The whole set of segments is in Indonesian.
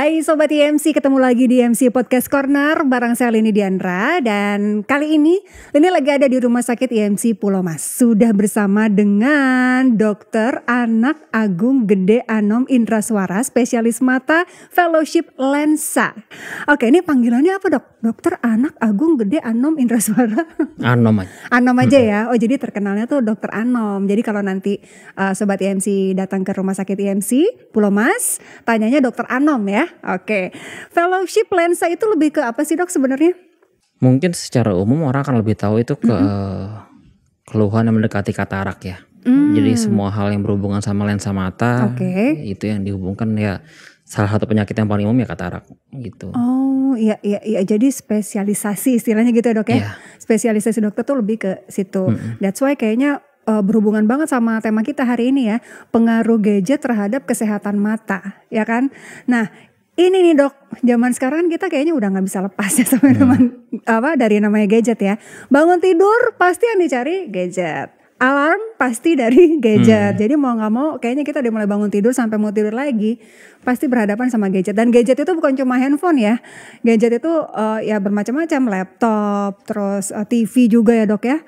Hai Sobat IMC, ketemu lagi di IMC Podcast Corner bareng saya Lini Diandra. Dan kali ini Lini lagi ada di Rumah Sakit IMC Pulau Mas. Sudah bersama dengan Dr. Anak Agung Gede Anom Indraswara, spesialis mata Fellowship Lensa. Oke, ini panggilannya apa dok? Dr. Anak Agung Gede Anom Indraswara. Anom aja. Anom aja ya. Oh jadi terkenalnya tuh Dr. Anom. Jadi kalau nanti Sobat IMC datang ke Rumah Sakit IMC Pulau Mas, tanyanya Dr. Anom ya. Oke. Fellowship Lensa itu lebih ke apa sih dok sebenarnya? Mungkin secara umum orang akan lebih tahu itu ke keluhan yang mendekati katarak ya. Jadi semua hal yang berhubungan sama lensa mata itu yang dihubungkan ya, salah satu penyakit yang paling umum ya katarak gitu. Oh iya. Jadi spesialisasi istilahnya gitu ya dok ya. Yeah. Spesialisasi dokter tuh lebih ke situ. That's why kayaknya berhubungan banget sama tema kita hari ini ya, pengaruh gadget terhadap kesehatan mata, ya kan? Nah, ini nih dok, zaman sekarang kita kayaknya udah nggak bisa lepas ya sama dari namanya gadget ya. Bangun tidur pasti yang dicari gadget, alarm pasti dari gadget. Jadi mau nggak mau, kayaknya kita udah mulai bangun tidur sampai mau tidur lagi pasti berhadapan sama gadget. Dan gadget itu bukan cuma handphone ya, gadget itu ya bermacam-macam, laptop, terus TV juga ya dok ya.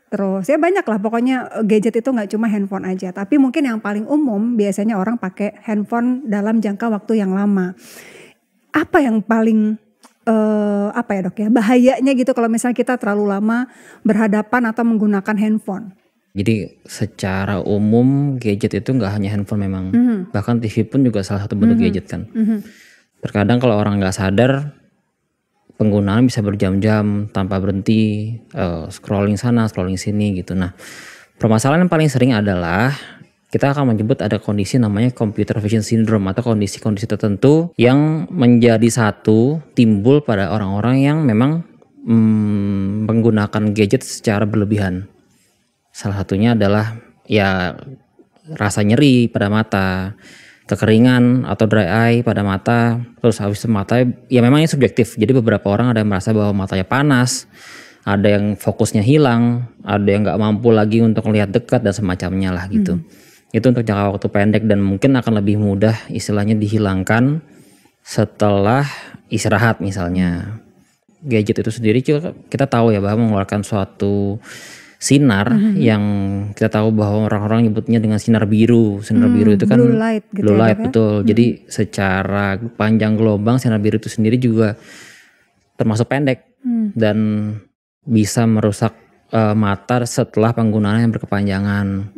Terus ya banyak lah pokoknya gadget itu gak cuma handphone aja. Tapi mungkin yang paling umum biasanya orang pakai handphone dalam jangka waktu yang lama. Apa yang paling apa ya dok ya, bahayanya gitu kalau misalnya kita terlalu lama berhadapan atau menggunakan handphone? Jadi secara umum gadget itu gak hanya handphone memang. Bahkan TV pun juga salah satu bentuk gadget kan. Terkadang kalau orang gak sadar, penggunaan bisa berjam-jam tanpa berhenti, scrolling sana, scrolling sini gitu. Nah, permasalahan yang paling sering adalah kita akan menyebut ada kondisi namanya computer vision syndrome atau kondisi-kondisi tertentu yang menjadi satu timbul pada orang-orang yang memang menggunakan gadget secara berlebihan. Salah satunya adalah ya rasa nyeri pada mata, kekeringan atau dry eye pada mata, terus habis itu mata ya memang ini subjektif. Jadi beberapa orang ada yang merasa bahwa matanya panas, ada yang fokusnya hilang, ada yang nggak mampu lagi untuk melihat dekat dan semacamnya lah gitu. Itu untuk jangka waktu pendek dan mungkin akan lebih mudah istilahnya dihilangkan setelah istirahat misalnya. Gadget itu sendiri juga kita tahu ya bahwa mengeluarkan suatu sinar yang kita tahu bahwa orang-orang nyebutnya dengan sinar biru. Sinar biru itu kan blue light gitu blue light, ya, betul. Jadi secara panjang gelombang sinar biru itu sendiri juga termasuk pendek dan bisa merusak mata setelah penggunaan yang berkepanjangan.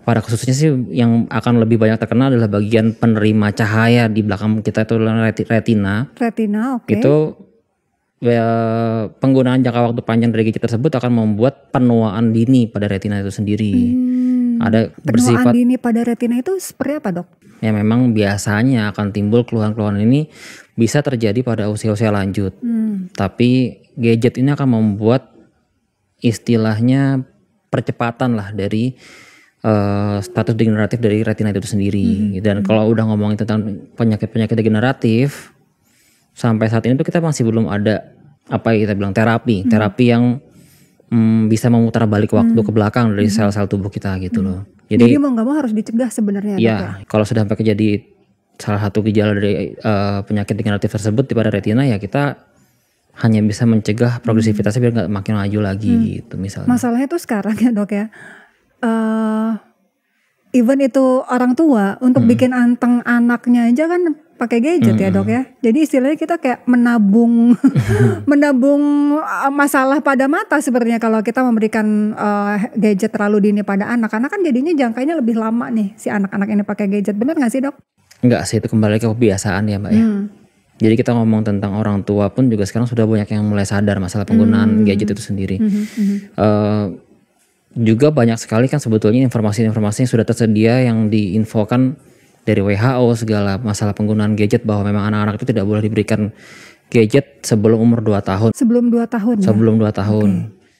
Pada khususnya sih yang akan lebih banyak terkena adalah bagian penerima cahaya di belakang kita itu retina. Retina, oke. Itu penggunaan jangka waktu panjang dari gadget tersebut akan membuat penuaan dini pada retina itu sendiri. Ada penuaan dini pada retina itu seperti apa dok? Ya memang biasanya akan timbul keluhan-keluhan ini bisa terjadi pada usia-usia lanjut. Tapi gadget ini akan membuat istilahnya percepatan lah dari status degeneratif dari retina itu sendiri. Dan kalau udah ngomongin tentang penyakit-penyakit degeneratif, sampai saat ini tuh kita masih belum ada apa yang kita bilang terapi yang bisa memutar balik waktu ke belakang dari sel-sel tubuh kita gitu loh. Jadi mau nggak mau harus dicegah sebenarnya. Ya, kalau sudah sampai jadi salah satu gejala dari penyakit degeneratif tersebut pada retina ya kita hanya bisa mencegah progresivitasnya biar nggak makin maju lagi gitu misalnya. Masalahnya tuh sekarang ya dok ya. Even itu orang tua untuk bikin anteng anaknya aja kan pakai gadget ya dok ya. Jadi istilahnya kita kayak menabung masalah pada mata sebenarnya kalau kita memberikan gadget terlalu dini pada anak. Karena kan jadinya jangkanya lebih lama nih si anak-anak ini pakai gadget. Benar gak sih dok? Enggak sih, itu kembali ke kebiasaan ya mbak ya. Jadi kita ngomong tentang orang tua pun juga sekarang sudah banyak yang mulai sadar masalah penggunaan gadget itu sendiri. Juga banyak sekali kan sebetulnya informasi-informasi yang sudah tersedia yang diinfokan dari WHO segala masalah penggunaan gadget, bahwa memang anak-anak itu tidak boleh diberikan gadget sebelum umur 2 tahun. Sebelum 2 tahun ya? Sebelum 2 tahun.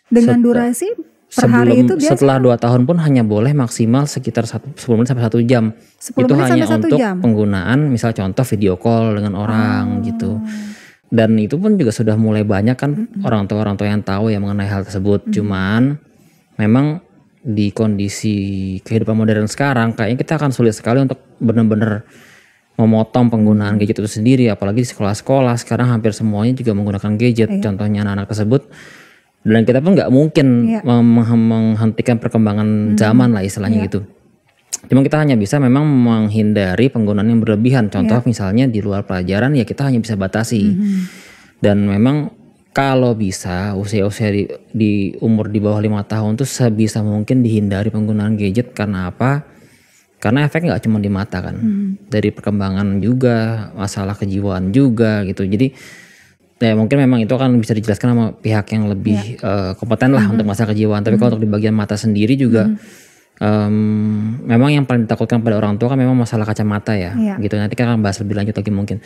Dengan durasi per hari itu biasa? Setelah 2 tahun pun hanya boleh maksimal sekitar 10 menit sampai 1 jam. Itu hanya untuk penggunaan misal contoh video call dengan orang gitu. Dan itu pun juga sudah mulai banyak kan orang tua yang tahu ya mengenai hal tersebut. Cuman memang di kondisi kehidupan modern sekarang kayaknya kita akan sulit sekali untuk benar-benar memotong penggunaan gadget itu sendiri, apalagi di sekolah-sekolah sekarang hampir semuanya juga menggunakan gadget. Contohnya anak-anak tersebut, dan kita pun nggak mungkin menghentikan perkembangan zaman lah istilahnya gitu. Cuma kita hanya bisa memang menghindari penggunaan yang berlebihan. Contoh misalnya di luar pelajaran ya kita hanya bisa batasi. Dan memang kalau bisa usia-usia di umur di bawah 5 tahun tuh sebisa mungkin dihindari penggunaan gadget. Karena apa? Karena efek nggak cuma di mata kan, dari perkembangan juga, masalah kejiwaan juga gitu. Jadi ya mungkin memang itu akan bisa dijelaskan sama pihak yang lebih kompeten lah untuk masalah kejiwaan. Tapi kalau untuk di bagian mata sendiri juga memang yang paling ditakutkan pada orang tua kan memang masalah kacamata ya, gitu. Nanti kita akan bahas lebih lanjut lagi mungkin.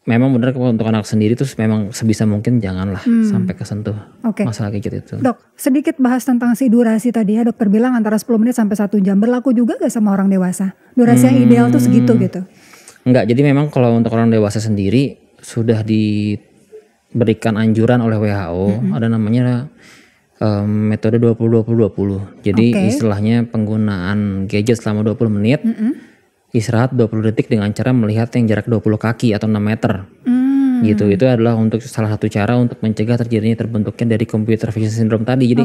Memang benar kalau untuk anak sendiri tuh memang sebisa mungkin janganlah sampai kesentuh masalah gadget itu. Dok, sedikit bahas tentang si durasi tadi ya. Dokter bilang antara 10 menit sampai 1 jam. Berlaku juga gak sama orang dewasa? Durasi yang ideal tuh segitu gitu? Enggak, jadi memang kalau untuk orang dewasa sendiri sudah diberikan anjuran oleh WHO, ada namanya metode 20-20-20. Jadi istilahnya penggunaan gadget selama 20 menit, istirahat 20 detik dengan cara melihat yang jarak 20 kaki atau 6 meter. Gitu. Itu adalah untuk salah satu cara untuk mencegah terjadinya terbentuknya dari computer vision syndrome tadi. Jadi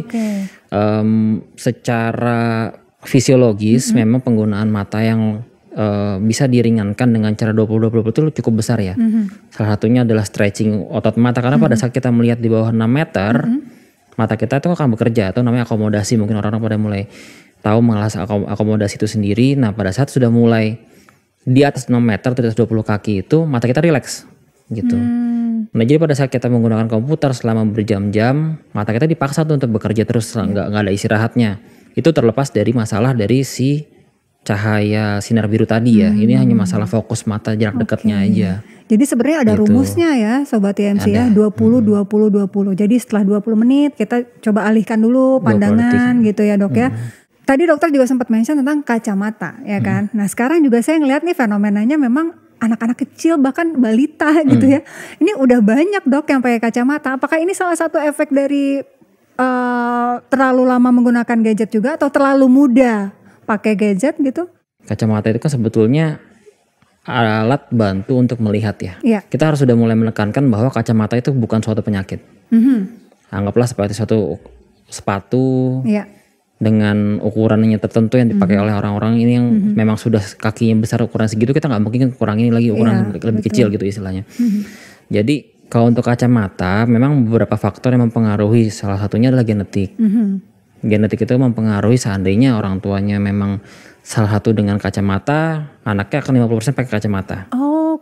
secara fisiologis memang penggunaan mata yang bisa diringankan dengan cara 20-20 itu cukup besar ya. Salah satunya adalah stretching otot mata, karena pada saat kita melihat di bawah 6 meter mata kita itu akan bekerja, atau namanya akomodasi. Mungkin orang-orang pada mulai tahu mengalah akomodasi itu sendiri. Nah pada saat sudah mulai di atas 6 meter, di atas 20 kaki itu mata kita rileks gitu. Nah jadi pada saat kita menggunakan komputer selama berjam-jam, mata kita dipaksa tuh untuk bekerja terus, nggak ada istirahatnya. Itu terlepas dari masalah dari si cahaya sinar biru tadi ya. Ini hanya masalah fokus mata jarak dekatnya aja. Jadi sebenarnya ada rumusnya ya Sobat IMC ya, 20-20-20. Jadi setelah 20 menit kita coba alihkan dulu pandangan gitu ya dok ya. Tadi dokter juga sempat mention tentang kacamata ya kan. Nah sekarang juga saya ngeliat nih fenomenanya memang anak-anak kecil bahkan balita gitu ya. Ini udah banyak dok yang pakai kacamata. Apakah ini salah satu efek dari terlalu lama menggunakan gadget juga atau terlalu muda pakai gadget gitu? Kacamata itu kan sebetulnya alat bantu untuk melihat ya. Kita harus sudah mulai menekankan bahwa kacamata itu bukan suatu penyakit. Anggaplah seperti suatu sepatu dengan ukurannya tertentu yang dipakai oleh orang-orang ini yang memang sudah kakinya besar ukuran segitu, kita nggak mungkin kurangin lagi ukuran lebih kecil gitu istilahnya. Jadi kalau untuk kacamata memang beberapa faktor yang mempengaruhi, salah satunya adalah genetik. Genetik itu mempengaruhi, seandainya orang tuanya memang salah satu dengan kacamata, anaknya akan 50% pakai kacamata.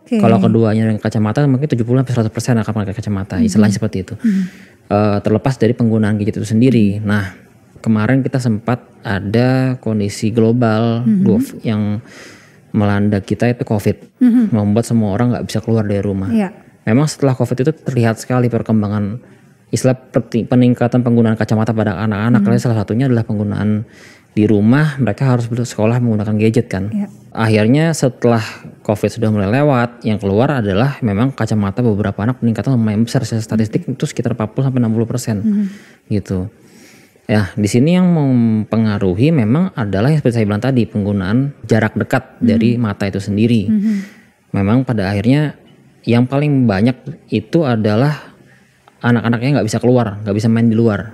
Kalau keduanya dengan kacamata mungkin 70-100% akan pakai kacamata. Istilahnya seperti itu. Terlepas dari penggunaan gadget itu sendiri. Nah, kemarin kita sempat ada kondisi global yang melanda kita itu COVID. Membuat semua orang nggak bisa keluar dari rumah. Memang setelah COVID itu terlihat sekali perkembangan istilah peningkatan penggunaan kacamata pada anak-anak. Salah satunya adalah penggunaan di rumah, mereka harus bersekolah menggunakan gadget kan. Akhirnya setelah COVID sudah mulai lewat, yang keluar adalah memang kacamata beberapa anak peningkatan lumayan besar. Secara statistik itu sekitar 40-60% gitu. Ya, di sini yang mempengaruhi memang adalah yang seperti saya bilang tadi, penggunaan jarak dekat dari mata itu sendiri. Memang pada akhirnya yang paling banyak itu adalah anak-anaknya nggak bisa keluar, nggak bisa main di luar.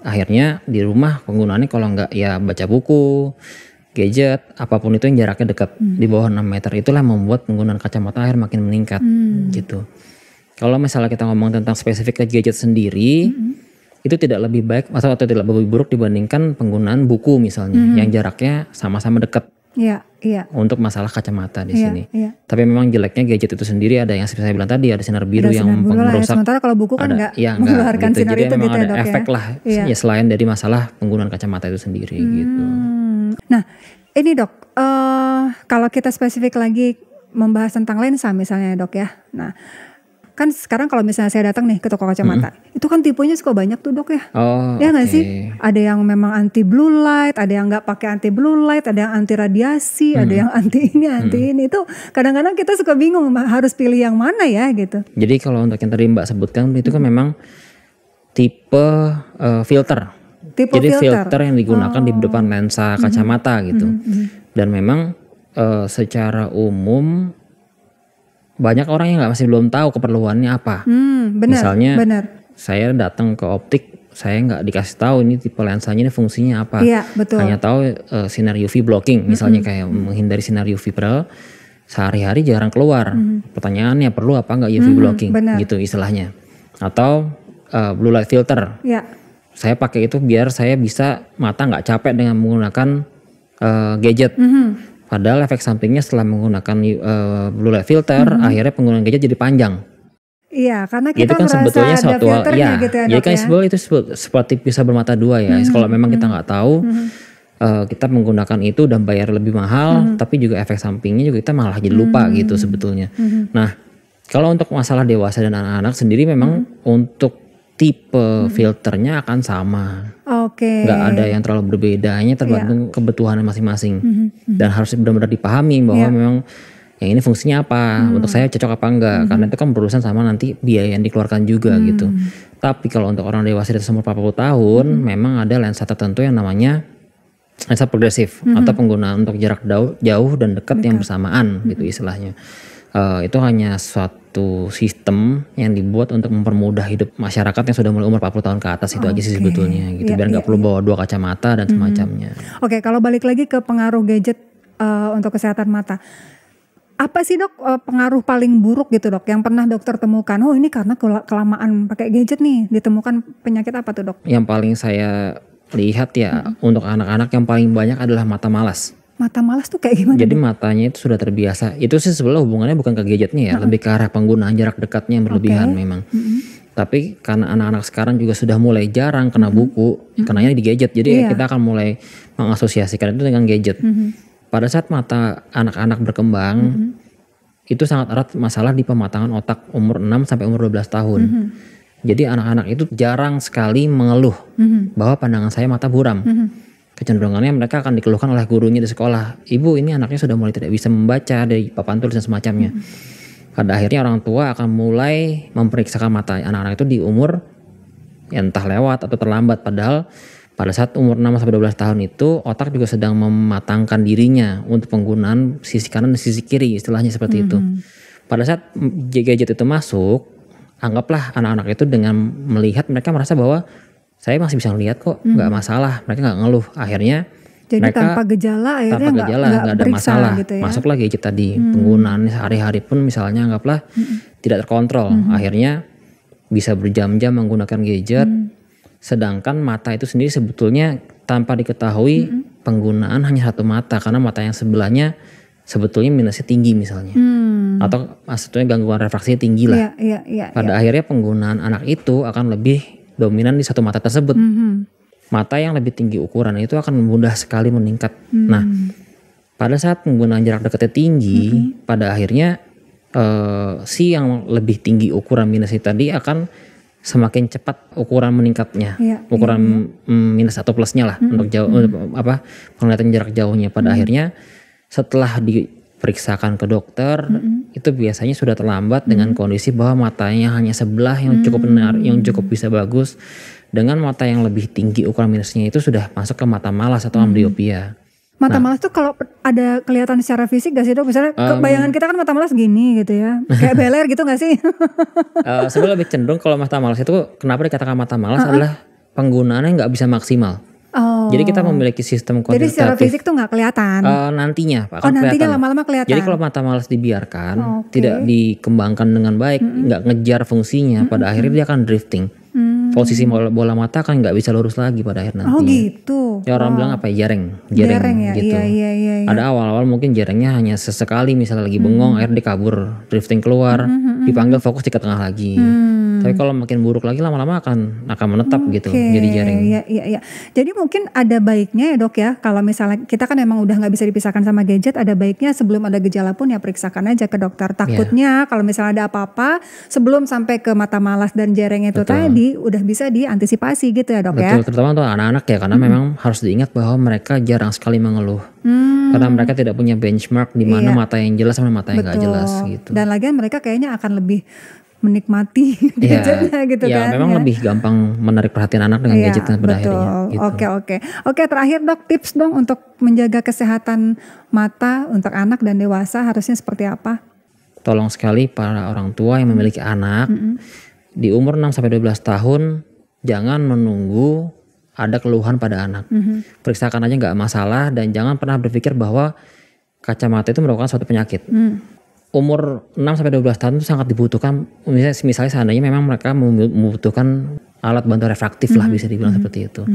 Akhirnya di rumah penggunaannya kalau nggak ya baca buku, gadget, apapun itu yang jaraknya dekat di bawah 6 meter. Itulah yang membuat penggunaan kacamata akhir makin meningkat gitu. Kalau misalnya kita ngomong tentang spesifik gadget sendiri, itu tidak lebih baik atau tidak lebih buruk dibandingkan penggunaan buku misalnya yang jaraknya sama-sama dekat. Untuk masalah kacamata di sini. Tapi memang jeleknya gadget itu sendiri ada yang seperti saya bilang tadi, ada sinar biru yang merusak. Sementara kalau buku kan nggak mengeluarkan gitu. sinar jadi itu memang gitu ada ya dok efek lah ya selain dari masalah penggunaan kacamata itu sendiri gitu. Nah ini dok, kalau kita spesifik lagi membahas tentang lensa misalnya dok ya. Nah kan sekarang kalau misalnya saya datang nih ke toko kacamata, itu kan tipenya suka banyak tuh dok ya. Ya nggak sih? Ada yang memang anti blue light, ada yang nggak pakai anti blue light, ada yang anti radiasi, ada yang anti ini, anti ini. Itu kadang-kadang kita suka bingung harus pilih yang mana ya gitu. Jadi kalau untuk yang tadi Mbak sebutkan itu kan memang tipe filter. Jadi filter yang digunakan di depan lensa kacamata gitu. Dan memang secara umum banyak orang yang masih belum tahu keperluannya apa. Benar, Misalnya benar. saya datang ke optik, saya nggak dikasih tahu ini tipe lensanya ini fungsinya apa. Iya, betul. Hanya tahu sinar UV blocking, misalnya kayak menghindari sinar UV, padahal sehari-hari jarang keluar. Pertanyaannya perlu apa nggak UV blocking, benar. gitu istilahnya. Atau blue light filter. Ya. Saya pakai itu biar saya bisa mata nggak capek dengan menggunakan gadget. Padahal efek sampingnya setelah menggunakan blue light filter, akhirnya penggunaan gadget jadi panjang. Iya, karena Itu kita kan merasa sebetulnya ada suatu filternya gitu ya, jadi Dok kan ya. sebetulnya itu seperti pisau bermata dua ya. Kalau memang kita nggak tahu, kita menggunakan itu dan bayar lebih mahal, tapi juga efek sampingnya juga kita malah jadi lupa gitu sebetulnya. Nah, kalau untuk masalah dewasa dan anak-anak sendiri memang untuk tipe filternya akan sama. Oke. Nggak ada yang terlalu berbeda, hanya tergantung kebutuhan masing-masing. Dan harus benar-benar dipahami bahwa memang yang ini fungsinya apa, untuk saya cocok apa enggak, karena itu kan berurusan sama nanti biaya yang dikeluarkan juga gitu. Tapi kalau untuk orang dewasa di atas umur 40 tahun, memang ada lensa tertentu yang namanya lensa progresif atau penggunaan untuk jarak jauh dan dekat yang bersamaan gitu istilahnya. Itu hanya suatu sistem yang dibuat untuk mempermudah hidup masyarakat yang sudah mulai umur 40 tahun ke atas, itu aja sih sebetulnya gitu, biar nggak perlu bawa 2 kacamata dan semacamnya. Oke, kalau balik lagi ke pengaruh gadget untuk kesehatan mata. Apa sih Dok pengaruh paling buruk gitu Dok yang pernah dokter temukan? Oh ini karena kelamaan pakai gadget nih, ditemukan penyakit apa tuh Dok? Yang paling saya lihat ya untuk anak-anak yang paling banyak adalah mata malas. Mata malas tuh kayak gimana? Jadi matanya itu sudah terbiasa. Itu sih sebenarnya hubungannya bukan ke gadgetnya ya, lebih ke arah penggunaan jarak dekatnya yang berlebihan memang. Tapi karena anak-anak sekarang juga sudah mulai jarang kena buku, kenanya di gadget. Jadi kita akan mulai mengasosiasikan itu dengan gadget. Pada saat mata anak-anak berkembang, itu sangat erat masalah di pematangan otak umur 6 sampai umur 12 tahun. Jadi anak-anak itu jarang sekali mengeluh bahwa pandangan saya mata buram. Kecenderungannya mereka akan dikeluhkan oleh gurunya di sekolah. Ibu, ini anaknya sudah mulai tidak bisa membaca dari papan tulis dan semacamnya. Pada akhirnya orang tua akan mulai memeriksakan mata anak-anak itu di umur yang entah lewat atau terlambat. Padahal pada saat umur 6 sampai 12 tahun itu otak juga sedang mematangkan dirinya untuk penggunaan sisi kanan dan sisi kiri, istilahnya seperti itu. Pada saat gadget itu masuk, anggaplah anak-anak itu dengan melihat mereka merasa bahwa saya masih bisa ngelihat kok, nggak masalah, mereka nggak ngeluh. Akhirnya jadi mereka tanpa gejala akhirnya nggak ada masalah. gitu ya. Masuklah gadget tadi, penggunaan sehari-hari pun misalnya anggaplah tidak terkontrol. Akhirnya bisa berjam-jam menggunakan gadget. Sedangkan mata itu sendiri sebetulnya tanpa diketahui penggunaan hanya satu mata, karena mata yang sebelahnya sebetulnya minusnya tinggi misalnya, atau maksudnya gangguan refraksinya tinggi lah. Pada akhirnya penggunaan anak itu akan lebih dominan di satu mata tersebut. Mata yang lebih tinggi ukuran itu akan mudah sekali meningkat. Nah, pada saat penggunaan jarak dekatnya tinggi, pada akhirnya si yang lebih tinggi ukuran minusnya tadi akan semakin cepat ukuran meningkatnya, ukuran minus atau plusnya lah untuk jauh penglihatan jarak jauhnya. Pada akhirnya setelah diperiksakan ke dokter, itu biasanya sudah terlambat dengan kondisi bahwa matanya hanya sebelah yang cukup benar, yang cukup bisa bagus. Dengan mata yang lebih tinggi ukuran minusnya itu sudah masuk ke mata malas atau amblyopia. Mata malas tuh kalau ada kelihatan secara fisik gak sih Dok? Misalnya bayangan kita kan mata malas gini gitu ya. Kayak beler gitu gak sih? Sebenarnya lebih cenderung kalau mata malas itu, kenapa dikatakan mata malas adalah penggunaannya nggak bisa maksimal. Jadi kita memiliki sistem kuantitatif. Jadi secara fisik tuh gak kelihatan? Nantinya Pak, nantinya lama-lama kelihatan. Jadi kalau mata malas dibiarkan, tidak dikembangkan dengan baik, nggak ngejar fungsinya, pada akhirnya dia akan drifting. Posisi bola mata kan nggak bisa lurus lagi pada akhir nantinya. Oh gitu. Ya orang bilang apa ya, jareng ya, gitu. Iya. Ada awal-awal mungkin jarengnya hanya sesekali, misalnya lagi bengong, akhirnya dikabur, drifting keluar, dipanggil fokus di tengah lagi. Tapi kalau makin buruk lagi lama-lama akan menetap gitu, jadi jareng. Iya. Jadi mungkin ada baiknya ya Dok ya, kalau misalnya kita kan emang udah nggak bisa dipisahkan sama gadget, ada baiknya sebelum ada gejala pun ya periksakan aja ke dokter. Takutnya kalau misalnya ada apa-apa sebelum sampai ke mata malas dan jareng itu tadi udah bisa diantisipasi gitu ya Dok. Betul, terutama untuk anak-anak ya, karena memang harus diingat bahwa mereka jarang sekali mengeluh. Karena mereka tidak punya benchmark di mana mata yang jelas sama mata yang nggak jelas gitu. Dan lagian mereka kayaknya akan lebih menikmati gadgetnya gitu kan. Memang lebih gampang menarik perhatian anak dengan gadgetnya pada akhirnya. Gitu. Oke, terakhir Dok, tips dong untuk menjaga kesehatan mata untuk anak dan dewasa harusnya seperti apa? tolong sekali para orang tua yang memiliki anak di umur 6-12 tahun jangan menunggu ada keluhan pada anak. Periksakan aja nggak masalah dan jangan pernah berpikir bahwa kacamata itu merupakan suatu penyakit. Umur 6-12 tahun itu sangat dibutuhkan, misalnya seandainya memang mereka membutuhkan alat bantu refraktif lah bisa dibilang seperti itu.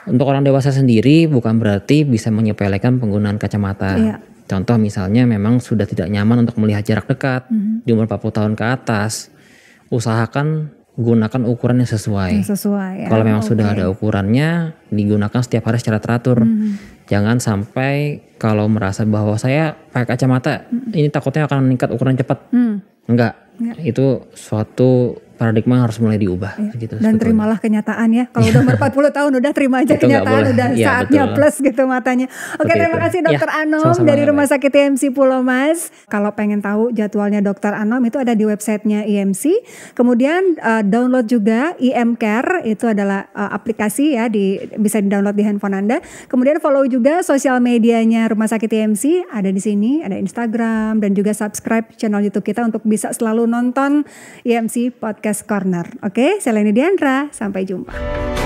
Untuk orang dewasa sendiri bukan berarti bisa menyepelekan penggunaan kacamata. Contoh misalnya memang sudah tidak nyaman untuk melihat jarak dekat di umur 40 tahun ke atas, usahakan gunakan ukuran yang sesuai. Ya. Kalau memang sudah ada ukurannya, digunakan setiap hari secara teratur. Jangan sampai kalau merasa bahwa saya pakai kacamata, ini takutnya akan meningkat ukuran cepat. Enggak, itu suatu paradigma yang harus mulai diubah. Gitu, dan terimalah kenyataan ya. Kalau udah umur 40 tahun udah terima aja kenyataan, udah saatnya plus gitu matanya. Oke, terima kasih Dokter Anom dari Rumah Sakit IMC Pulau Mas. Kalau pengen tahu jadwalnya Dokter Anom itu ada di websitenya IMC. Kemudian download juga IM Care, itu adalah aplikasi ya, bisa di-download di handphone Anda. Kemudian follow juga sosial medianya Rumah Sakit IMC, ada di sini, ada Instagram dan juga subscribe channel YouTube kita untuk bisa selalu nonton IMC Podcast Corner. Oke, saya Leni Diandra, sampai jumpa.